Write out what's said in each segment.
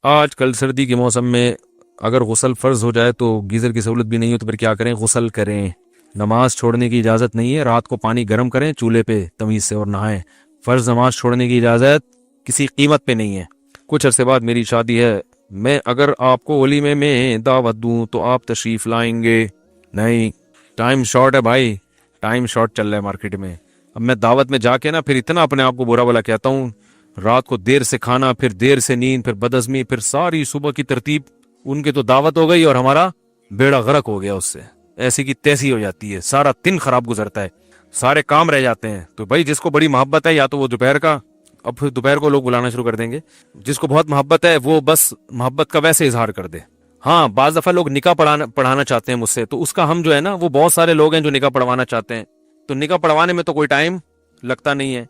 آج کل سردی کے موسم میں اگر غسل فرض ہو جائے تو گیزر کی سہولت بھی نہیں ہو تو پھر کیا کریں؟ غسل کریں. نماز چھوڑنے کی اجازت نہیں ہے. رات کو پانی گرم کریں چولہے پہ تمیز سے اور نہائیں. فرض نماز چھوڑنے کی اجازت کسی قیمت پہ نہیں ہے. کچھ عرصے بعد میری شادی ہے، میں اگر آپ کو ولیمے میں دعوت دوں تو آپ تشریف لائیں گے؟ نہیں، ٹائم شارٹ ہے بھائی، ٹائم شارٹ چل رہا ہے مارکیٹ میں. اب میں دعوت میں جا کے نا پھر اتنا اپنے آپ کو برا بلا کہتا ہوں، رات کو دیر سے کھانا، پھر دیر سے نیند، پھر بدعزمی، پھر ساری صبح کی ترتیب. ان کے تو دعوت ہو گئی اور ہمارا بیڑا غرق ہو گیا اس سے. ایسی کی تیسی ہو جاتی ہے، سارا دن خراب گزرتا ہے، سارے کام رہ جاتے ہیں. تو بھائی جس کو بڑی محبت ہے یا تو وہ دوپہر کا، اب پھر دوپہر کو لوگ بلانا شروع کر دیں گے. جس کو بہت محبت ہے وہ بس محبت کا ویسے اظہار کر دے. ہاں بعض دفعہ لوگ نکاح پڑھانا چاہتے ہیں مجھ سے، تو اس کا ہم جو ہے نا، وہ بہت سارے لوگ ہیں جو نکاح پڑھوانا چاہتے ہیں، تو نکاح پڑھوانے میں تو کوئی ٹائم لگتا نہیں ہے.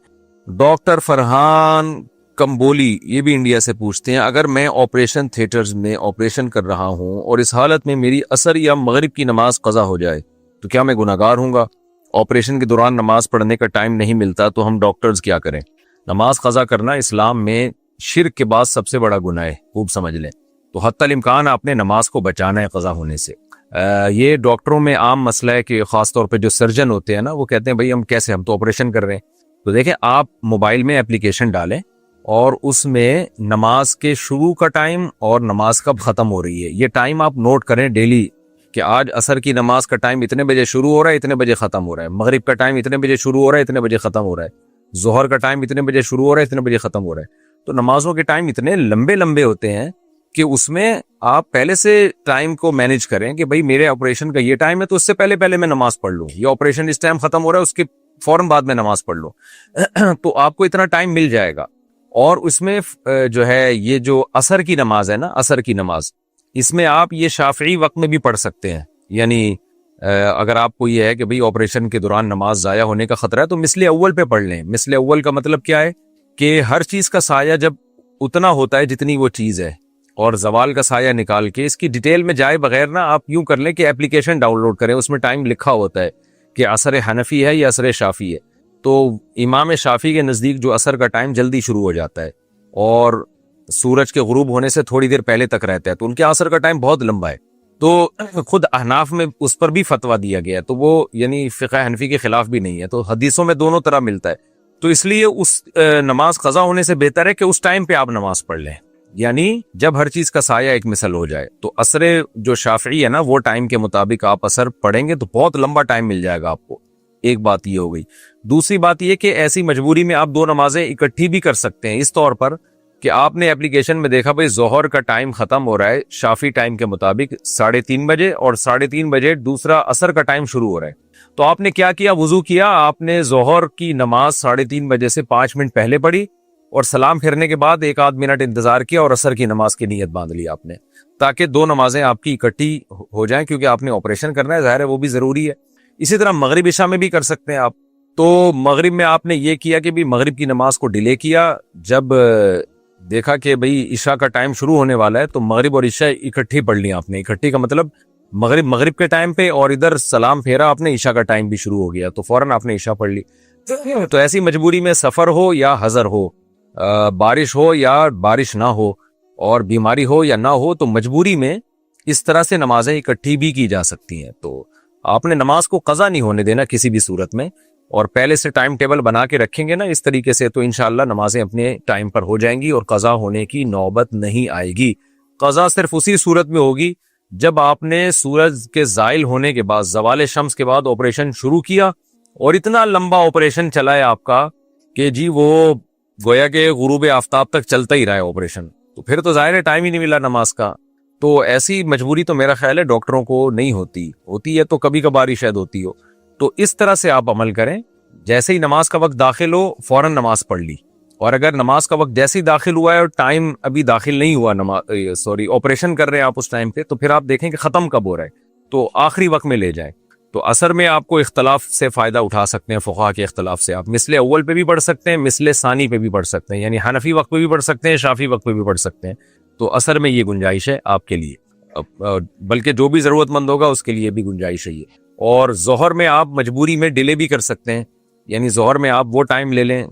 ڈاکٹر فرحان کمبولی یہ بھی انڈیا سے پوچھتے ہیں، اگر میں آپریشن تھیٹرز میں آپریشن کر رہا ہوں اور اس حالت میں میری عصر یا مغرب کی نماز قضا ہو جائے تو کیا میں گناہگار ہوں گا؟ آپریشن کے دوران نماز پڑھنے کا ٹائم نہیں ملتا تو ہم ڈاکٹرز کیا کریں؟ نماز قضا کرنا اسلام میں شرک کے بعد سب سے بڑا گناہ ہے، خوب سمجھ لیں. تو حتی الامکان آپ نے نماز کو بچانا ہے قضا ہونے سے. یہ ڈاکٹروں میں عام مسئلہ ہے کہ خاص طور پہ جو سرجن ہوتے ہیں نا، وہ کہتے ہیں بھائی ہم تو آپریشن کر رہے ہیں. تو دیکھیں، آپ موبائل میں اپلیکیشن ڈالیں اور اس میں نماز کے شروع کا ٹائم اور نماز کب ختم ہو رہی ہے یہ ٹائم آپ نوٹ کریں ڈیلی، کہ آج عصر کی نماز کا ٹائم اتنے بجے شروع ہو رہا ہے، اتنے بجے ختم ہو رہا ہے. مغرب کا ٹائم اتنے بجے شروع ہو رہا ہے، اتنے بجے ختم ہو رہا ہے. ظہر کا ٹائم اتنے بجے شروع ہو رہا ہے، اتنے بجے ختم ہو رہا ہے. تو نمازوں کے ٹائم اتنے لمبے لمبے ہوتے ہیں کہ اس میں آپ پہلے سے ٹائم کو مینج کریں کہ بھئی میرے آپریشن کا یہ ٹائم ہے تو اس سے پہلے میں نماز پڑھ لوں. یہ آپریشن اس ٹائم ختم ہو رہا ہے، اس کے فوراً بعد میں نماز پڑھ لوں. تو آپ کو اتنا ٹائم مل جائے گا. اور اس میں جو ہے یہ جو عصر کی نماز ہے نا، عصر کی نماز، اس میں آپ یہ شافعی وقت میں بھی پڑھ سکتے ہیں. یعنی اگر آپ کو یہ ہے کہ بھئی آپریشن کے دوران نماز ضائع ہونے کا خطرہ ہے تو مثل اول پہ پڑھ لیں. مثل اول کا مطلب کیا ہے کہ ہر چیز کا سایہ جب اتنا ہوتا ہے جتنی وہ چیز ہے، اور زوال کا سایہ نکال کے اس کی ڈیٹیل میں جائے بغیر نا آپ یوں کر لیں کہ اپلیکیشن ڈاؤن لوڈ کریں، اس میں ٹائم لکھا ہوتا ہے کہ عصر حنفی ہے یا عصر شافعی ہے. تو امام شافعی کے نزدیک جو عصر کا ٹائم جلدی شروع ہو جاتا ہے اور سورج کے غروب ہونے سے تھوڑی دیر پہلے تک رہتا ہے، تو ان کے عصر کا ٹائم بہت لمبا ہے. تو خود احناف میں اس پر بھی فتویٰ دیا گیا ہے، تو وہ یعنی فقہ حنفی کے خلاف بھی نہیں ہے. تو حدیثوں میں دونوں طرح ملتا ہے. تو اس لیے اس نماز قضا ہونے سے بہتر ہے کہ اس ٹائم پہ آپ نماز پڑھ لیں، یعنی جب ہر چیز کا سایہ ایک مثل ہو جائے. تو عصر جو شافعی ہے نا، وہ ٹائم کے مطابق آپ عصر پڑھیں گے تو بہت لمبا ٹائم مل جائے گا آپ کو. ایک بات یہ ہو گئی. دوسری بات یہ کہ ایسی مجبوری میں آپ دو نمازیں اکٹھی بھی کر سکتے ہیں، اس طور پر کہ آپ نے اپلیکیشن میں دیکھا بھئی ظہر کا ٹائم ختم ہو رہا ہے شافعی ٹائم کے مطابق 3:30 بجے، اور 3:30 بجے دوسرا عصر کا ٹائم شروع ہو رہا ہے. تو آپ نے کیا کیا؟ وضو کیا، آپ نے ظہر کی نماز 3:30 بجے سے 5 منٹ پہلے پڑھی، اور سلام پھرنے کے بعد 1 منٹ انتظار کیا اور عصر کی نماز کی نیت باندھ لی آپ نے، تاکہ دو نمازیں آپ کی اکٹھی ہو جائیں، کیونکہ آپ نے آپریشن کرنا ہے، ظاہر ہے وہ بھی ضروری ہے. اسی طرح مغرب عشاء میں بھی کر سکتے ہیں آپ. تو مغرب میں آپ نے یہ کیا کہ بھی مغرب کی نماز کو ڈیلے کیا، جب دیکھا کہ بھئی عشاء کا ٹائم شروع ہونے والا ہے تو مغرب اور عشاء اکٹھی پڑھ لی آپ نے. اکٹھی کا مطلب مغرب کے ٹائم پہ، اور ادھر سلام پھیرا آپ نے، عشاء کا ٹائم بھی شروع ہو گیا تو فوراً آپ نے عشاء پڑھ لی. تو ایسی مجبوری میں سفر ہو یا حضر ہو، بارش ہو یا بارش نہ ہو، اور بیماری ہو یا نہ ہو، تو مجبوری میں اس طرح سے نمازیں اکٹھی بھی کی جا سکتی ہیں. تو آپ نے نماز کو قضا نہیں ہونے دینا کسی بھی صورت میں، اور پہلے سے ٹائم ٹیبل بنا کے رکھیں گے نا اس طریقے سے، تو انشاءاللہ نمازیں اپنے ٹائم پر ہو جائیں گی اور قضا ہونے کی نوبت نہیں آئے گی. قضا صرف اسی صورت میں ہوگی جب آپ نے سورج کے زائل ہونے کے بعد، زوال شمس کے بعد آپریشن شروع کیا، اور اتنا لمبا آپریشن چلا ہے آپ کا کہ جی وہ گویا کہ غروب آفتاب تک چلتا ہی رہا ہے آپریشن، تو پھر تو ظاہر ہے ٹائم ہی نہیں ملا نماز کا. تو ایسی مجبوری تو میرا خیال ہے ڈاکٹروں کو نہیں ہوتی ہے تو کبھی کبھار ہی شاید ہوتی ہو. تو اس طرح سے آپ عمل کریں، جیسے ہی نماز کا وقت داخل ہو فوراً نماز پڑھ لی، اور اگر نماز کا وقت جیسے ہی داخل ہوا ہے اور ٹائم ابھی داخل نہیں ہوا، آپریشن کر رہے ہیں آپ اس ٹائم پہ، تو پھر آپ دیکھیں کہ ختم کب ہو رہا ہے تو آخری وقت میں لے جائیں. تو عصر میں آپ کو اختلاف سے فائدہ اٹھا سکتے ہیں، فقہا کے اختلاف سے. آپ مثل اول پہ بھی پڑھ سکتے ہیں، مثل ثانی پہ بھی پڑھ سکتے ہیں، یعنی حنفی وقت پہ بھی پڑھ سکتے ہیں، شافعی وقت پہ بھی پڑھ سکتے ہیں. تو عصر میں یہ گنجائش ہے آپ کے لیے، بلکہ جو بھی ضرورت مند ہوگا اس کے لیے بھی گنجائش ہے یہ. اور ظہر میں آپ مجبوری میں ڈیلے بھی کر سکتے ہیں، یعنی ظہر میں آپ وہ ٹائم لے لیں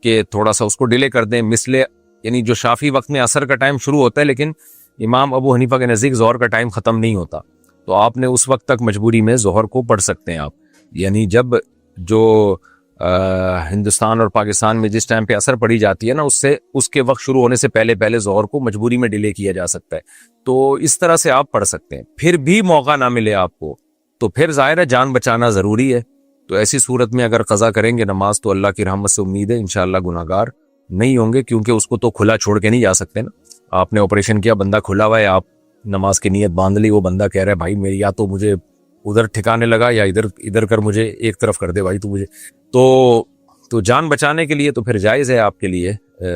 کہ تھوڑا سا اس کو ڈیلے کر دیں، مثل یعنی جو شافی وقت میں عصر کا ٹائم شروع ہوتا ہے لیکن امام ابو حنیفہ کے نزدیک ظہر کا ٹائم ختم نہیں ہوتا، تو آپ نے اس وقت تک مجبوری میں ظہر کو پڑھ سکتے ہیں آپ. یعنی جب جو ہندوستان اور پاکستان میں جس ٹائم پہ عصر پڑھی جاتی ہے نا، اس کے وقت شروع ہونے سے پہلے ظہر کو مجبوری میں ڈیلے کیا جا سکتا ہے. تو اس طرح سے آپ پڑھ سکتے ہیں. پھر بھی موقع نہ ملے آپ کو تو پھر ظاہر ہے جان بچانا ضروری ہے. تو ایسی صورت میں اگر قضا کریں گے نماز تو اللہ کی رحمت سے امید ہے انشاءاللہ گناہگار نہیں ہوں گے، کیونکہ اس کو تو کھلا چھوڑ کے نہیں جا سکتے نا. آپ نے آپریشن کیا، بندہ کھلا ہوا ہے، آپ نماز کی نیت باندھ لی، وہ بندہ کہہ رہا ہے بھائی میری یا تو مجھے ادھر ٹھکانے لگا یا ادھر کر مجھے ایک طرف کر دے بھائی تو مجھے تو جان بچانے کے لیے تو پھر جائز ہے آپ کے لیے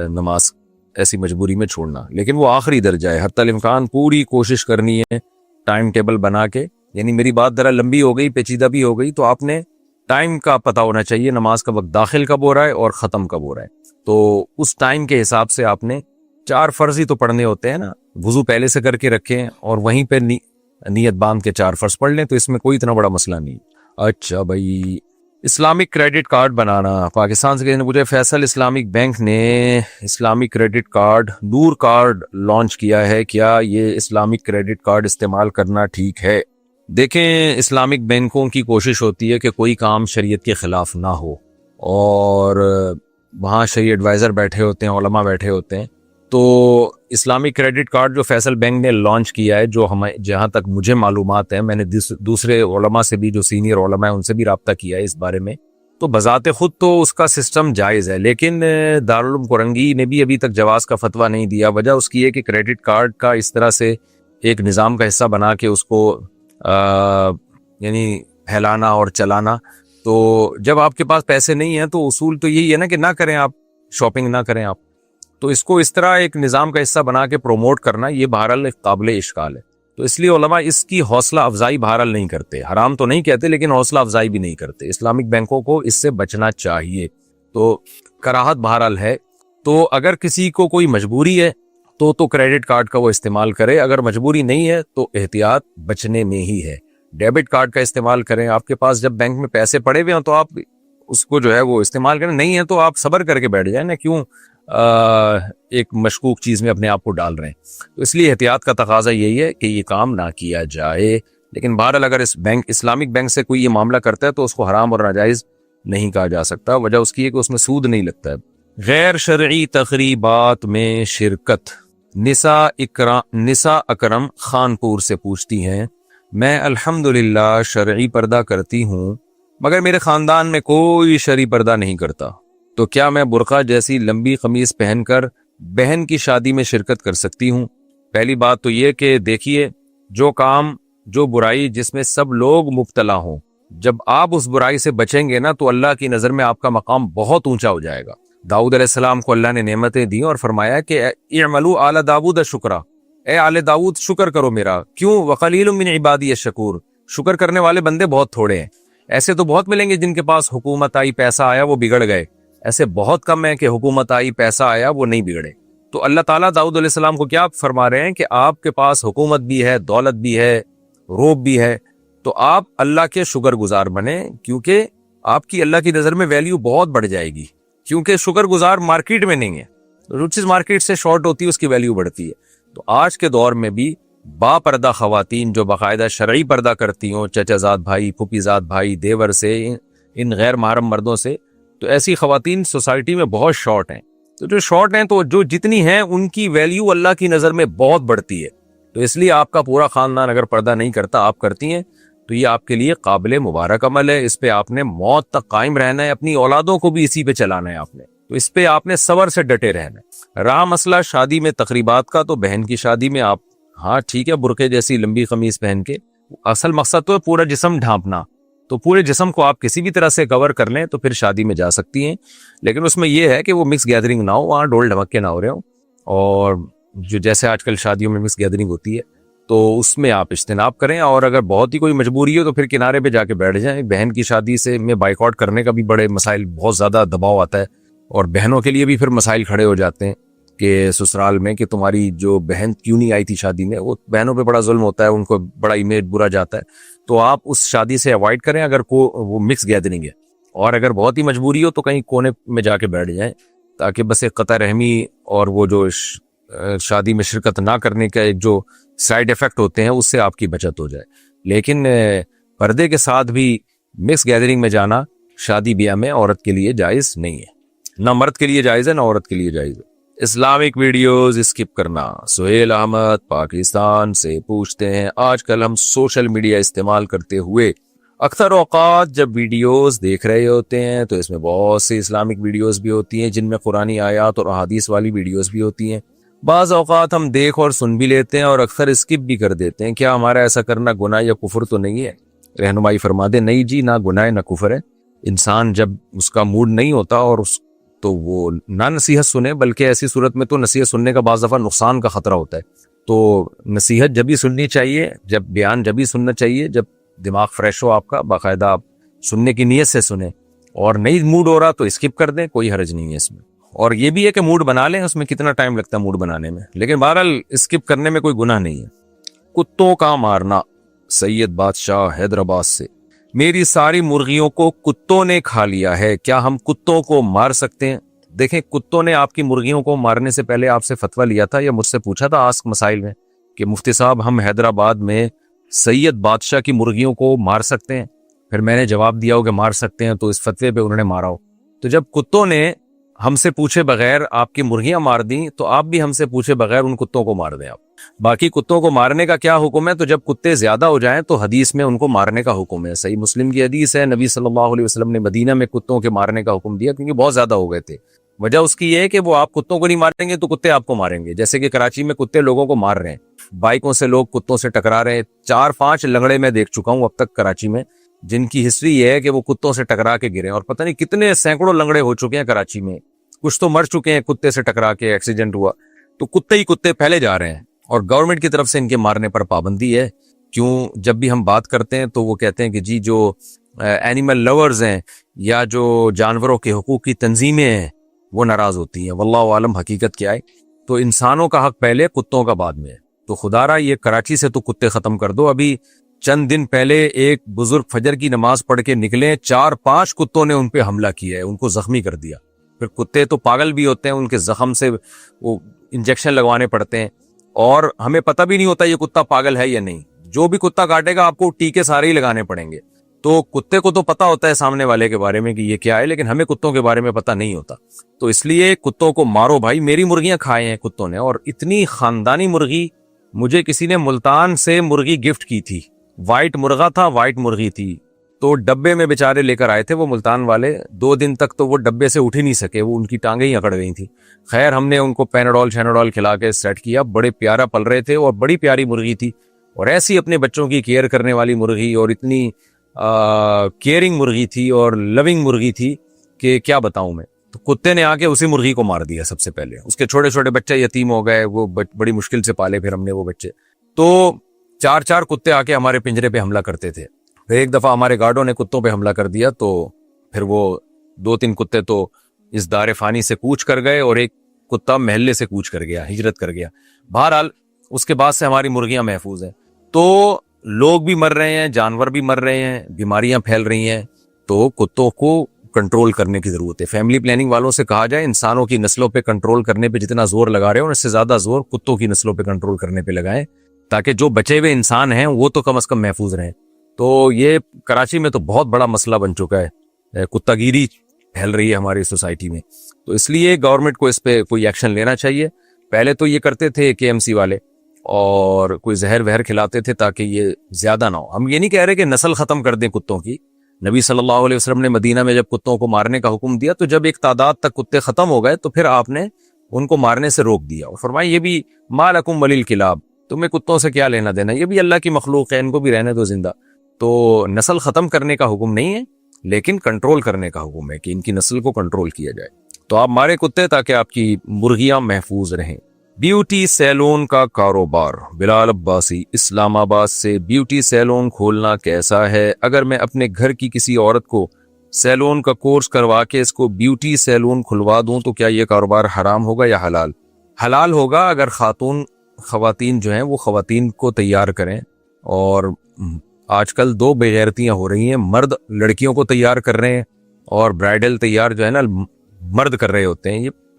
نماز ایسی مجبوری میں چھوڑنا. لیکن وہ آخری درجہ ہے. حتی الامکان پوری کوشش کرنی ہے ٹائم ٹیبل بنا کے. یعنی میری بات ذرا لمبی ہو گئی، پیچیدہ بھی ہو گئی، تو آپ نے ٹائم کا پتہ ہونا چاہیے نماز کا وقت داخل کب ہو رہا ہے اور ختم کب ہو رہا ہے. تو اس ٹائم کے حساب سے آپ نے 4 فرض ہی تو پڑھنے ہوتے ہیں نا، وضو پہلے سے کر کے رکھیں اور وہیں پہ نیت باندھ کے 4 فرض پڑھ لیں، تو اس میں کوئی اتنا بڑا مسئلہ نہیں. اچھا بھائی، اسلامک کریڈٹ کارڈ بنانا. پاکستان سے کسی نے پوچھا فیصل اسلامک بینک نے اسلامک کریڈٹ کارڈ نور کارڈ لانچ کیا ہے، کیا یہ اسلامک کریڈٹ کارڈ استعمال کرنا ٹھیک ہے؟ دیکھیں، اسلامک بینکوں کی کوشش ہوتی ہے کہ کوئی کام شریعت کے خلاف نہ ہو، اور وہاں شریع ایڈوائزر بیٹھے ہوتے ہیں، علماء بیٹھے ہوتے ہیں. تو اسلامک کریڈٹ کارڈ جو فیصل بینک نے لانچ کیا ہے، جو جہاں تک مجھے معلومات ہیں، میں نے دوسرے علماء سے بھی، جو سینئر علماء ہیں ان سے بھی رابطہ کیا ہے اس بارے میں، تو بذات خود تو اس کا سسٹم جائز ہے. لیکن دارالعلوم کورنگی نے بھی ابھی تک جواز کا فتویٰ نہیں دیا. وجہ اس کی ہے کہ کریڈٹ کارڈ کا اس طرح سے ایک نظام کا حصہ بنا کے اس کو یعنی پھیلانا اور چلانا، تو جب آپ کے پاس پیسے نہیں ہیں تو اصول تو یہی ہے نا کہ نہ کریں، آپ شاپنگ نہ کریں آپ. تو اس کو اس طرح ایک نظام کا حصہ بنا کے پروموٹ کرنا، یہ بہرحال ایک قابل اشکال ہے. تو اس لیے علماء اس کی حوصلہ افزائی بہرحال نہیں کرتے. حرام تو نہیں کہتے لیکن حوصلہ افزائی بھی نہیں کرتے. اسلامک بینکوں کو اس سے بچنا چاہیے. تو کراہت بہرحال ہے. تو اگر کسی کو کوئی مجبوری ہے تو کریڈٹ کارڈ کا وہ استعمال کرے. اگر مجبوری نہیں ہے تو احتیاط بچنے میں ہی ہے. ڈیبٹ کارڈ کا استعمال کریں. آپ کے پاس جب بینک میں پیسے پڑے ہوئے ہیں تو آپ اس کو جو ہے وہ استعمال کریں. نہیں ہے تو آپ صبر کر کے بیٹھ جائیں نا، کیوں ایک مشکوک چیز میں اپنے آپ کو ڈال رہے ہیں. تو اس لیے احتیاط کا تقاضا یہی ہے کہ یہ کام نہ کیا جائے. لیکن بہرحال اگر اسلامک بینک سے کوئی یہ معاملہ کرتا ہے تو اس کو حرام اور ناجائز نہیں کہا جا سکتا. وجہ اس کی ہے کہ اس میں سود نہیں لگتا ہے. غیر شرعی تقریبات میں شرکت. نسا اکرم خانپور سے پوچھتی ہیں، میں الحمدللہ شرعی پردہ کرتی ہوں مگر میرے خاندان میں کوئی شرعی پردہ نہیں کرتا، تو کیا میں برقع جیسی لمبی قمیص پہن کر بہن کی شادی میں شرکت کر سکتی ہوں؟ پہلی بات تو یہ کہ دیکھیے، جو کام، جو برائی جس میں سب لوگ مبتلا ہوں، جب آپ اس برائی سے بچیں گے نا تو اللہ کی نظر میں آپ کا مقام بہت اونچا ہو جائے گا. داؤد علیہ السلام کو اللہ نے نعمتیں دی اور فرمایا کہ اعملوا آل داؤد شکرا، اے آل داؤد شکر کرو میرا. کیوں؟ وقلیل من عبادی الشکور، شکر کرنے والے بندے بہت تھوڑے ہیں. ایسے تو بہت ملیں گے جن کے پاس حکومت آئی، پیسہ آیا، وہ بگڑ گئے. ایسے بہت کم ہیں کہ حکومت آئی، پیسہ آیا، وہ نہیں بگڑے. تو اللہ تعالیٰ داؤد علیہ السلام کو کیا فرما رہے ہیں کہ آپ کے پاس حکومت بھی ہے، دولت بھی ہے، روب بھی ہے، تو آپ اللہ کے شکر گزار بنیں، کیونکہ آپ کی اللہ کی نظر میں ویلیو بہت بڑھ جائے گی. کیونکہ شکر گزار مارکیٹ میں نہیں ہے، جو چیز مارکیٹ سے شارٹ ہوتی ہے اس کی ویلیو بڑھتی ہے. تو آج کے دور میں بھی با پردہ خواتین جو باقاعدہ شرعی پردہ کرتی ہوں، چچا زاد بھائی، پھوپھی زاد بھائی، دیور سے، ان غیر محرم مردوں سے، تو ایسی خواتین سوسائٹی میں بہت شارٹ ہیں. تو جو شارٹ ہیں تو جو جتنی ہیں ان کی ویلیو اللہ کی نظر میں بہت بڑھتی ہے. تو اس لیے آپ کا پورا خاندان اگر پردہ نہیں کرتا، آپ کرتی ہیں، تو یہ آپ کے لیے قابل مبارک عمل ہے. اس پہ آپ نے موت تک قائم رہنا ہے، اپنی اولادوں کو بھی اسی پہ چلانا ہے آپ نے. تو اس پہ آپ نے صبر سے ڈٹے رہنا ہے. رہا مسئلہ شادی میں تقریبات کا، تو بہن کی شادی میں آپ، ہاں ٹھیک ہے، برقعے جیسی لمبی قمیص پہن کے، اصل مقصد تو ہے پورا جسم ڈھانپنا. تو پورے جسم کو آپ کسی بھی طرح سے کور کر لیں تو پھر شادی میں جا سکتی ہیں. لیکن اس میں یہ ہے کہ وہ مکس گیدرنگ نہ ہو، وہاں ڈول ڈھمکے نہ ہو رہے ہوں، اور جو جیسے آج کل شادیوں میں مکس گیدرنگ ہوتی ہے تو اس میں آپ اجتناب کریں. اور اگر بہت ہی کوئی مجبوری ہو تو پھر کنارے پہ جا کے بیٹھ جائیں. بہن کی شادی سے میں بائیکاٹ کرنے کا بھی بڑے مسائل، بہت زیادہ دباؤ آتا ہے، اور بہنوں کے لیے بھی پھر مسائل کھڑے ہو جاتے ہیں کہ سسرال میں کہ تمہاری جو بہن کیوں نہیں آئی تھی شادی میں. وہ بہنوں پہ بڑا ظلم ہوتا ہے، ان کو بڑا امیج برا جاتا ہے. تو آپ اس شادی سے اوائڈ کریں اگر وہ مکس گیدرنگ ہے. اور اگر بہت ہی مجبوری ہو تو کہیں کونے میں جا کے بیٹھ جائیں. تاکہ بس ایک قطع رحمی اور وہ جو شادی میں شرکت نہ کرنے کا ایک جو سائیڈ ایفیکٹ ہوتے ہیں اس سے آپ کی بچت ہو جائے. لیکن پردے کے ساتھ بھی مکس گیدرنگ میں جانا شادی بیاہ میں عورت کے لیے جائز نہیں ہے. نہ مرد کے لیے جائز ہے نہ عورت کے لیے جائز ہے. اسلامک ویڈیوز اسکپ کرنا. سہیل احمد پاکستان سے پوچھتے ہیں آج کل ہم سوشل میڈیا استعمال کرتے ہوئے اکثر اوقات جب ویڈیوز دیکھ رہے ہوتے ہیں تو اس میں بہت سی اسلامک ویڈیوز بھی ہوتی ہیں جن میں قرآنی آیات اور احادیث والی ویڈیوز بھی ہوتی ہیں. بعض اوقات ہم دیکھ اور سن بھی لیتے ہیں اور اکثر اسکپ بھی کر دیتے ہیں. کیا ہمارا ایسا کرنا گناہ یا کفر تو نہیں ہے؟ رہنمائی فرما دیں. نہیں جی، نہ گناہ نہ کفر ہے. انسان جب اس کا موڈ نہیں ہوتا اور تو وہ نہ نصیحت سنے، بلکہ ایسی صورت میں تو نصیحت سننے کا بعض دفعہ نقصان کا خطرہ ہوتا ہے. تو نصیحت جب ہی سننی چاہیے، جب بیان جب ہی سننا چاہیے جب دماغ فریش ہو آپ کا، باقاعدہ آپ سننے کی نیت سے سنیں. اور نہیں موڈ ہو رہا تو اسکپ کر دیں، کوئی حرج نہیں ہے اس میں. اور یہ بھی ہے کہ موڈ بنا لیں، اس میں کتنا ٹائم لگتا ہے موڈ بنانے میں، لیکن بہرحال اسکپ کرنے میں کوئی گناہ نہیں ہے. کتوں کا مارنا. سید بادشاہ حیدرآباد سے. میری ساری مرغیوں کو کتوں نے کھا لیا ہے، کیا ہم کتوں کو مار سکتے ہیں؟ دیکھیں، کتوں نے آپ کی مرغیوں کو مارنے سے پہلے آپ سے فتویٰ لیا تھا یا مجھ سے پوچھا تھا آسک مسائل میں کہ مفتی صاحب ہم حیدرآباد میں سید بادشاہ کی مرغیوں کو مار سکتے ہیں؟ پھر میں نے جواب دیا ہو کہ مار سکتے ہیں تو اس فتوے پہ انہوں نے مارا ہو. تو جب کتوں نے ہم سے پوچھے بغیر آپ کی مرغیاں مار دیں تو آپ بھی ہم سے پوچھے بغیر ان کتوں کو مار دیں. آپ باقی کتوں کو مارنے کا کیا حکم ہے؟ تو جب کتے زیادہ ہو جائیں تو حدیث میں ان کو مارنے کا حکم ہے. صحیح مسلم کی حدیث ہے، نبی صلی اللہ علیہ وسلم نے مدینہ میں کتوں کے مارنے کا حکم دیا کیونکہ بہت زیادہ ہو گئے تھے. وجہ اس کی یہ ہے کہ وہ آپ کتوں کو نہیں ماریں گے تو کتے آپ کو ماریں گے. جیسے کہ کراچی میں کتے لوگوں کو مار رہے ہیں، بائکوں سے لوگ کتوں سے ٹکرا رہے ہیں. 4-5 لنگڑے میں دیکھ چکا ہوں اب تک کراچی میں جن کی ہسٹری یہ ہے کہ وہ کتوں سے ٹکرا کے گرے، اور پتہ نہیں کتنے سینکڑوں لنگڑے ہو چکے ہیں کراچی میں. کچھ تو مر چکے ہیں کتے سے ٹکرا کے، ایکسیڈنٹ ہوا. تو کتے ہی کتے پھیلے جا رہے ہیں اور گورنمنٹ کی طرف سے ان کے مارنے پر پابندی ہے. کیوں؟ جب بھی ہم بات کرتے ہیں تو وہ کہتے ہیں کہ جی جو اینیمل لورز ہیں یا جو جانوروں کے حقوق کی تنظیمیں ہیں وہ ناراض ہوتی ہیں. واللہ عالم حقیقت کیا ہے. تو انسانوں کا حق پہلے، کتوں کا بعد میں ہے. تو خدا را یہ کراچی سے تو کتے ختم کر دو. ابھی چند دن پہلے ایک بزرگ فجر کی نماز پڑھ کے نکلے، 4-5 کتوں نے ان پہ حملہ کیا ہے، ان کو زخمی کر دیا. پھر کتے تو پاگل بھی ہوتے ہیں، ان کے زخم سے وہ انجیکشن لگوانے پڑتے ہیں اور ہمیں پتہ بھی نہیں ہوتا یہ کتا پاگل ہے یا نہیں. جو بھی کتا کاٹے گا آپ کو ٹیکے سارے ہی لگانے پڑیں گے. تو کتے کو تو پتہ ہوتا ہے سامنے والے کے بارے میں کہ یہ کیا ہے، لیکن ہمیں کتوں کے بارے میں پتہ نہیں ہوتا. تو اس لیے کتوں کو مارو بھائی. میری مرغیاں کھائے ہیں کتوں نے، اور اتنی خاندانی مرغی مجھے کسی نے ملتان سے مرغی گفٹ کی تھی. وائٹ مرغا تھا، وائٹ مرغی تھی. تو ڈبے میں بیچارے لے کر آئے تھے وہ ملتان والے. 2 دن تک تو وہ ڈبے سے اٹھ ہی نہیں سکے، وہ ان کی ٹانگیں ہی اکڑ گئی تھیں. خیر ہم نے ان کو پیناڈول شیناڈول کھلا کے سیٹ کیا. بڑے پیارا پل رہے تھے اور بڑی پیاری مرغی تھی، اور ایسی اپنے بچوں کی کیئر کرنے والی مرغی، اور اتنی کیئرنگ مرغی تھی اور لوننگ مرغی تھی کہ کیا بتاؤں میں. تو کتے نے آ کے اسی مرغی کو مار دیا سب سے پہلے. اس کے چھوٹے چھوٹے بچے یتیم ہو گئے، وہ بڑی مشکل سے پالے پھر ہم نے وہ بچے. تو 4 کتے آ کے ہمارے پنجرے پہ حملہ کرتے تھے. پھر ایک دفعہ ہمارے گارڈوں نے کتوں پہ حملہ کر دیا تو پھر وہ 2-3 کتے تو اس دار فانی سے کوچ کر گئے اور ایک کتا محلے سے کوچ کر گیا، ہجرت کر گیا. بہرحال اس کے بعد سے ہماری مرغیاں محفوظ ہیں. تو لوگ بھی مر رہے ہیں، جانور بھی مر رہے ہیں، بیماریاں پھیل رہی ہیں. تو کتوں کو کنٹرول کرنے کی ضرورت ہے. فیملی پلاننگ والوں سے کہا جائے انسانوں کی نسلوں پہ کنٹرول کرنے پہ جتنا زور لگا رہے ہیں اس سے زیادہ زور کتوں کی نسلوں پہ کنٹرول کرنے پہ لگائیں، تاکہ جو بچے ہوئے انسان ہیں وہ تو کم از کم محفوظ رہیں. تو یہ کراچی میں تو بہت بڑا مسئلہ بن چکا ہے، کتا گیری پھیل رہی ہے ہماری سوسائٹی میں. تو اس لیے گورنمنٹ کو اس پہ کوئی ایکشن لینا چاہیے. پہلے تو یہ کرتے تھے KMC والے اور کوئی زہر وہر کھلاتے تھے تاکہ یہ زیادہ نہ ہو. ہم یہ نہیں کہہ رہے کہ نسل ختم کر دیں کتوں کی. نبی صلی اللہ علیہ وسلم نے مدینہ میں جب کتوں کو مارنے کا حکم دیا تو جب ایک تعداد تک کتے ختم ہو گئے تو پھر آپ نے ان کو مارنے سے روک دیا اور فرمایا یہ بھی ما لکم وللکلاب، تمہیں کتوں سے کیا لینا دینا، یہ بھی اللہ کی مخلوق ہے، ان کو بھی رہنے دو زندہ. تو نسل ختم کرنے کا حکم نہیں ہے لیکن کنٹرول کرنے کا حکم ہے کہ ان کی نسل کو کنٹرول کیا جائے. تو آپ مارے کتے تاکہ آپ کی مرغیاں محفوظ رہیں. بیوٹی سیلون کا کاروبار. بلال عباسی اسلام آباد سے. بیوٹی سیلون کھولنا کیسا ہے؟ اگر میں اپنے گھر کی کسی عورت کو سیلون کا کورس کروا کے اس کو بیوٹی سیلون کھلوا دوں تو کیا یہ کاروبار حرام ہوگا یا حلال؟ حلال ہوگا اگر خواتین جو ہیں وہ خواتین کو تیار کریں. اور آج کل 2 بے غیرتیاں ہو رہی ہیں، مرد لڑکیوں کو تیار کر رہے ہیں اور برائڈل تیار جو ہے نا مرد کر رہے ہوتے ہیں. یہ